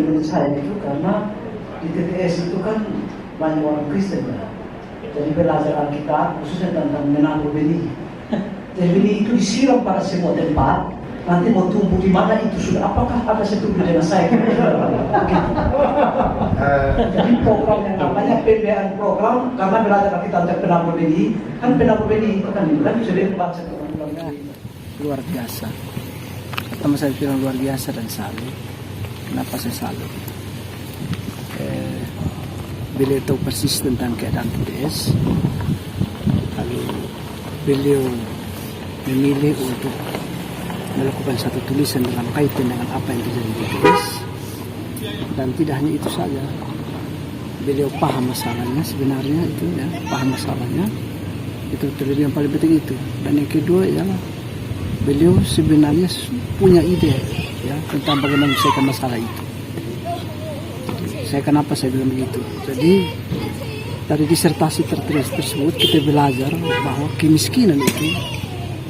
menurut saya itu karena di TTS itu kan banyak orang Kristen ya. Jadi belajar Alkitab khususnya tentang menabur benih. Jadi benih itu disiram pada semua tempat. Nanti mau tumbuh di mana itu sudah. Apakah ada setuju dengan saya? Jadi program yang namanya PBN program karena belajar Alkitab tentang penabur benih. Kan penabur benih itu kan bisa dibaca teman-teman. Luar biasa. Pertama saya bilang luar biasa dan salut. Kenapa saya salut? Beliau tahu persis tentang keadaan TTS. Lalu beliau memilih untuk melakukan satu tulisan dalam kaitan dengan apa yang terjadi di TTS. Dan tidak hanya itu saja, beliau paham masalahnya sebenarnya itu ya, paham masalahnya itu terlebih yang paling penting itu. Dan yang kedua ialah beliau sebenarnya punya ide ya tentang bagaimana menyelesaikan masalah itu. Kenapa saya bilang begitu? Jadi dari disertasi tertulis tersebut kita belajar bahwa kemiskinan itu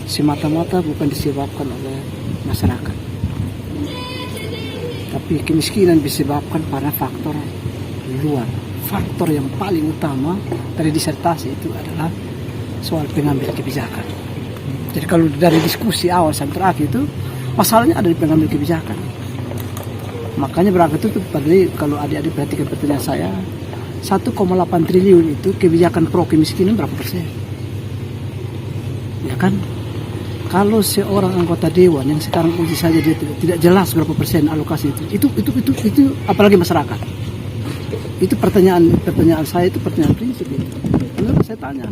semata-mata bukan disebabkan oleh masyarakat, tapi kemiskinan disebabkan pada faktor luar. Faktor yang paling utama dari disertasi itu adalah soal pengambil kebijakan. Jadi kalau dari diskusi awal sampai terakhir itu masalahnya ada di pengambil kebijakan. Makanya berangkat itu tadi kalau adik-adik perhatikan pertanyaan saya, 1,8 triliun itu kebijakan pro kemiskinan berapa persen? Ya kan? Kalau seorang anggota dewan yang sekarang uji saja dia tidak jelas berapa persen alokasi itu apalagi masyarakat. Itu pertanyaan saya itu pertanyaan prinsip itu. Lalu saya tanya,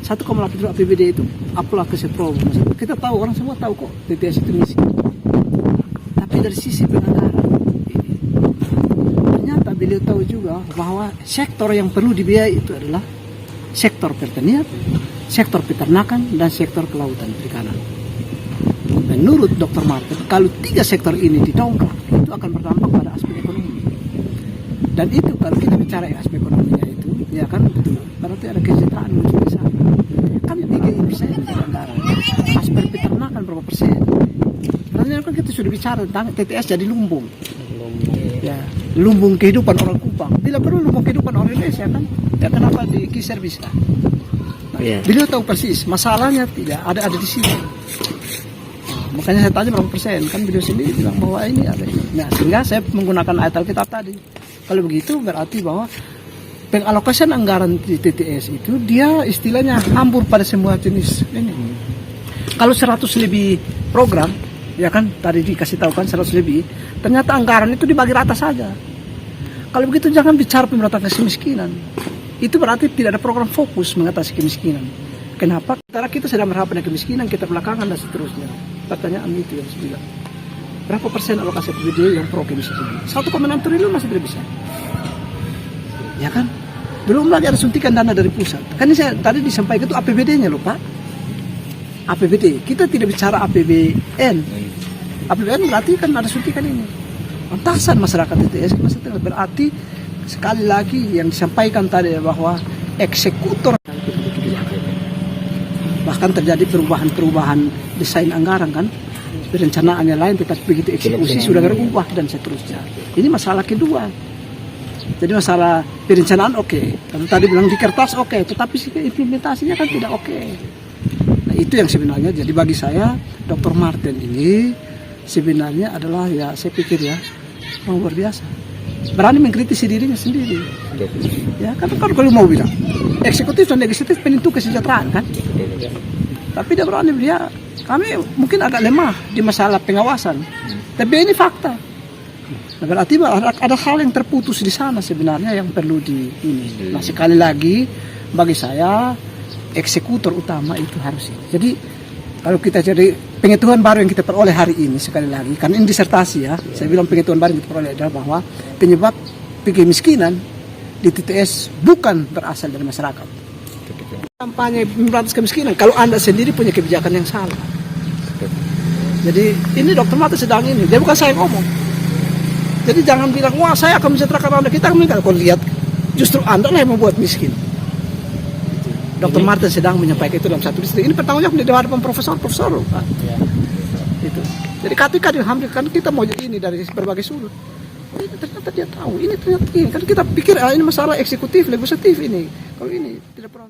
1,8 triliun APBD itu apalah pro? Kita tahu, orang semua tahu kok TTS itu miskin. Tapi dari sisi penganggaran, ternyata beliau tahu juga bahwa sektor yang perlu dibiayai itu adalah sektor pertanian, sektor peternakan, dan sektor kelautan perikanan. Menurut Dr. Martin, kalau 3 sektor ini didongkrak, itu akan berdampak pada aspek ekonomi. Dan itu kalau kita bicara aspek ekonominya itu, ya kan betul. Berarti ada kesejahteraan muncul di sana. Kan 3% anggaran. Aspek peternakan berapa persen? Karena kan kita sudah bicara tentang TTS jadi lumbung. Ya, lumbung kehidupan orang Kupang. Bila perlu lumbung kehidupan orang Indonesia kan? Ya kenapa di Kiser bisa? Beliau tahu persis masalahnya tidak ada di sini. Makanya saya tanya berapa persen, kan beliau sendiri bilang bahwa ini ada. Nah, sehingga saya menggunakan ayat Alkitab tadi. Kalau begitu berarti bahwa pengalokasian anggaran di TTS itu dia istilahnya hambur pada semua jenis ini. Kalau 100 lebih program, ya kan tadi dikasih tahu kan 100 lebih, ternyata anggaran itu dibagi rata saja. Kalau begitu jangan bicara pemberantasan kemiskinan. Itu berarti tidak ada program fokus mengatasi kemiskinan. Kenapa? Karena kita sedang berhadapan dengan kemiskinan, kita belakangan dan seterusnya. Pertanyaan itu yang saya bilang. Berapa persen alokasi APBD yang pro kemiskinan? 1,6 triliun masih tidak bisa. Ya kan? Belum lagi ada suntikan dana dari pusat. Kan ini saya tadi disampaikan itu APBD-nya loh Pak. APBD. Kita tidak bicara APBN. APBN berarti kan ada suntikan ini. Pantasan masyarakat TTS berarti sekali lagi yang disampaikan tadi bahwa eksekutor bahkan terjadi perubahan desain anggaran kan, perencanaannya lain tetapi begitu eksekusi sudah berubah dan seterusnya. Ini masalah kedua. Jadi masalah perencanaan oke. Kalau tadi bilang di kertas oke, tetapi implementasinya kan tidak oke. Nah itu yang sebenarnya jadi bagi saya Dr. Martin ini sebenarnya adalah ya saya pikir ya luar biasa. Berani mengkritisi dirinya sendiri. Ya kan kalau mau bilang eksekutif dan legislatif penentu kesejahteraan kan. Tapi dia berani kami mungkin agak lemah di masalah pengawasan. Tapi ini fakta. Nah, berarti ada hal yang terputus di sana sebenarnya yang perlu ini. Nah sekali lagi bagi saya eksekutor utama itu harus ini. Jadi kalau kita jadi pengetahuan baru yang kita peroleh hari ini sekali lagi, kan ini disertasi ya, saya bilang pengetahuan baru yang kita peroleh adalah bahwa penyebab kemiskinan di TTS bukan berasal dari masyarakat. Kampanye memberantas kemiskinan kalau Anda sendiri punya kebijakan yang salah. Jadi ini Dr. Martin sedang ini, dia bukan saya ngomong. Jadi jangan bilang, wah saya akan mensejahterakan Anda. Kita akan kalau lihat justru Anda lah yang membuat miskin. Dr. Martin sedang menyampaikan itu dalam satu listrik. Ini pertanggungjawaban di hadapan profesor Pak. Itu. Jadi ketika dihamilkan kita mau ini dari berbagai sudut. Ini ternyata dia tahu, ini ternyata ini. Kan kita pikir ini masalah eksekutif, legislatif ini. Kalau ini tidak pernah.